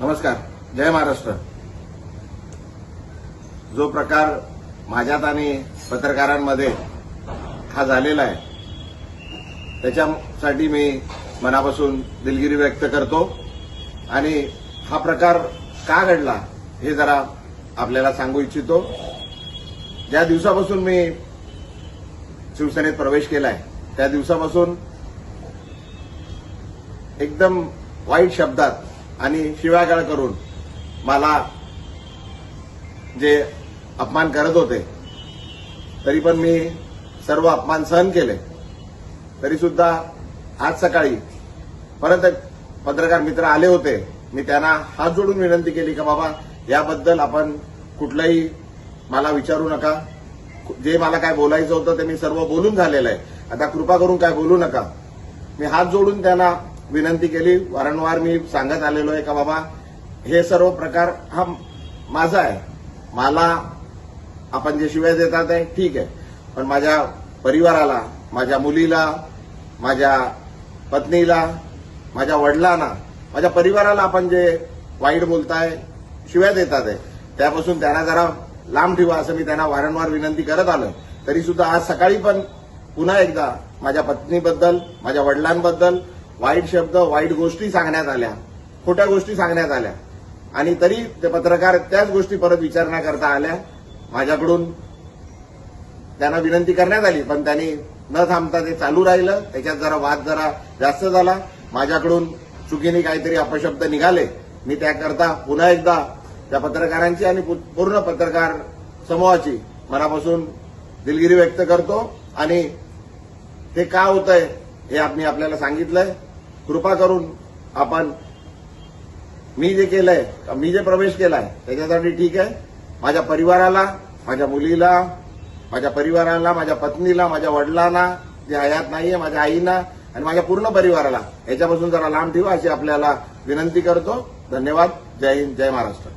नमस्कार. जय महाराष्ट्र. जो प्रकार माझ्यात आणि पत्रकारांमध्ये हा झालेला आहे त्याच्यासाठी मी मनापासून दिलगिरी व्यक्त करतो आणि हा प्रकार का घडला हे जरा आपल्याला सांगू इच्छितो. ज्या दिवसापासून मी शिवसेनेत प्रवेश केलाय त्या दिवसापासून एकदम वाईट शब्दात आणि शिव्यागाळ करून मला जे अपमान करत होते तरी पण मी सर्व अपमान सहन केले. तरी सुद्धा आज सकाळी परत एक पत्रकार मित्र आले होते. मी त्यांना हात जोडून विनंती केली की बाबा याबद्दल आपण कुठलंही मला विचारू नका. जे मला काय बोलायचं होतं ते मी सर्व बोलून झालेलं आहे. आता कृपा करून काय बोलू नका. मी हात जोडून त्यांना विनंती केली. वारंवार मी सांगत आलेलो आहे का बाबा हे सर्व प्रकार हा माझा आहे. मला आपण जे शिव्या देतात आहे ठीक आहे, पण माझ्या परिवाराला, माझ्या मुलीला, माझ्या पत्नीला, माझ्या वडिलांना, माझ्या परिवाराला आपण जे वाईट बोलताय, शिव्या देतात आहे त्यापासून त्यांना जरा लांब ठेवा असं मी त्यांना वारंवार विनंती करत आलोय. तरी सुद्धा आज सकाळी पण पुन्हा एकदा माझ्या पत्नीबद्दल, माझ्या वडिलांबद्दल वाईट शब्द, वाईट गोष्टी सांगण्यात आल्या, खोट्या गोष्टी सांगण्यात आल्या आणि तरी ते पत्रकार त्याच गोष्टी परत विचारणा करता आल्या. माझ्याकडून त्यांना विनंती करण्यात आली पण त्यांनी न थांबता ते चालू राहिलं. त्याच्यात जरा वाद जरा जास्त झाला. माझ्याकडून चुकीने काहीतरी अपशब्द निघाले. मी त्याकरता पुन्हा एकदा त्या पत्रकारांची आणि पूर्ण पत्रकार समूहाची मनापासून दिलगिरी व्यक्त करतो आणि ते का होतंय हे मी आपल्याला सांगितलंय. कृपा करून आपण मी जे केलंय, मी जे प्रवेश केलाय त्याच्यासाठी ठीक आहे. माझ्या परिवाराला, माझ्या मुलीला, माझ्या परिवाराला, माझ्या पत्नीला, माझ्या वडिलांना जे हयात नाहीये, माझ्या आईना आणि माझ्या पूर्ण परिवाराला याच्यापासून जरा लांब ठेवा अशी आपल्याला विनंती करतो. धन्यवाद. जय हिंद. जय महाराष्ट्र.